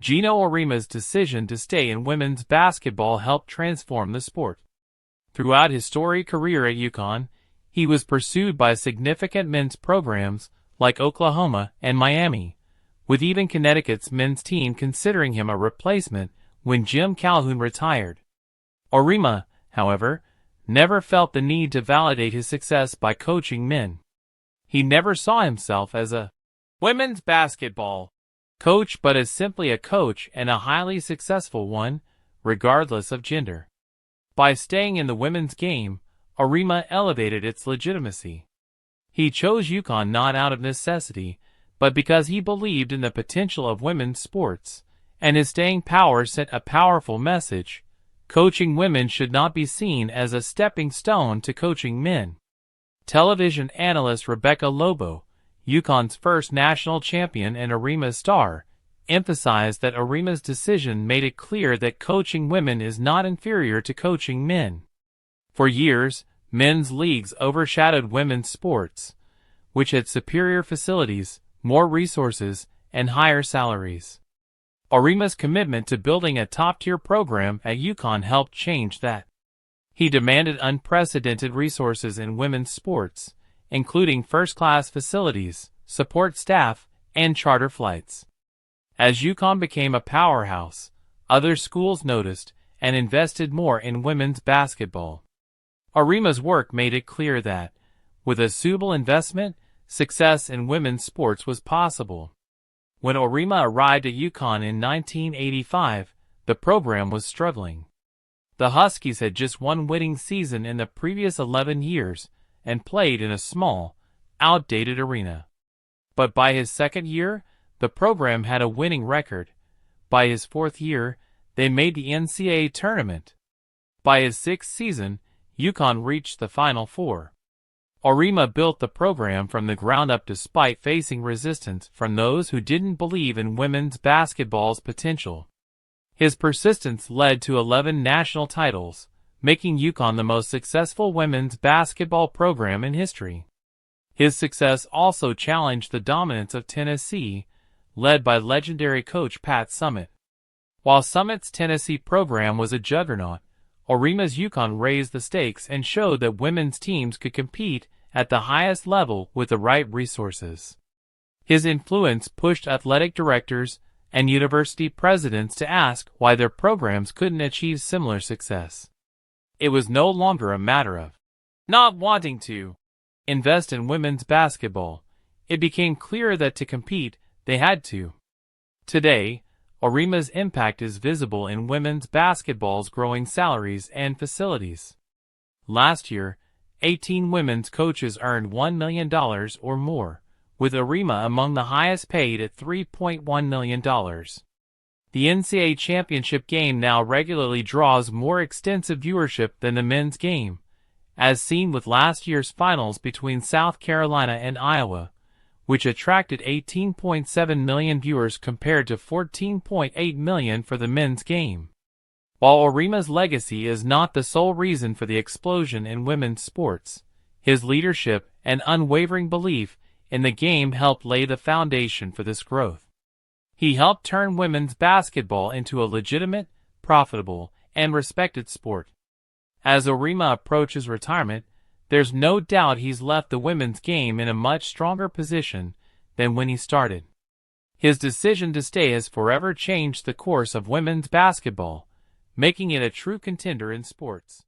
Geno Auriemma's decision to stay in women's basketball helped transform the sport. Throughout his storied career at UConn, he was pursued by significant men's programs like Oklahoma and Miami, with even Connecticut's men's team considering him a replacement when Jim Calhoun retired. Auriemma, however, never felt the need to validate his success by coaching men. He never saw himself as a women's basketball coach but as simply a coach, and a highly successful one, regardless of gender. By staying in the women's game, Auriemma elevated its legitimacy. He chose UConn not out of necessity, but because he believed in the potential of women's sports, and his staying power sent a powerful message: coaching women should not be seen as a stepping stone to coaching men. Television analyst Rebecca Lobo, UConn's first national champion and Auriemma's star, emphasized that Auriemma's decision made it clear that coaching women is not inferior to coaching men. For years, men's leagues overshadowed women's sports, which had superior facilities, more resources, and higher salaries. Auriemma's commitment to building a top-tier program at UConn helped change that. He demanded unprecedented resources in women's sports, including first-class facilities, support staff, and charter flights. As UConn became a powerhouse, other schools noticed and invested more in women's basketball. Auriemma's work made it clear that, with a suitable investment, success in women's sports was possible. When Auriemma arrived at UConn in 1985, the program was struggling. The Huskies had just one winning season in the previous 11 years and played in a small, outdated arena. But by his second year, the program had a winning record. By his fourth year, they made the NCAA tournament. By his sixth season, UConn reached the Final Four. Auriemma built the program from the ground up despite facing resistance from those who didn't believe in women's basketball's potential. His persistence led to 11 national titles, making UConn the most successful women's basketball program in history. His success also challenged the dominance of Tennessee, led by legendary coach Pat Summitt. While Summitt's Tennessee program was a juggernaut, Auriemma's UConn raised the stakes and showed that women's teams could compete at the highest level with the right resources. His influence pushed athletic directors and university presidents to ask why their programs couldn't achieve similar success. It was no longer a matter of not wanting to invest in women's basketball. It became clear that to compete, they had to. Today, Auriemma's impact is visible in women's basketball's growing salaries and facilities. Last year, 18 women's coaches earned $1 million or more, with Auriemma among the highest paid at $3.1 million. The NCAA championship game now regularly draws more extensive viewership than the men's game, as seen with last year's finals between South Carolina and Iowa, which attracted 18.7 million viewers compared to 14.8 million for the men's game. While Auriemma's legacy is not the sole reason for the explosion in women's sports, his leadership and unwavering belief in the game helped lay the foundation for this growth. He helped turn women's basketball into a legitimate, profitable, and respected sport. As Auriemma approaches retirement, there's no doubt he's left the women's game in a much stronger position than when he started. His decision to stay has forever changed the course of women's basketball, making it a true contender in sports.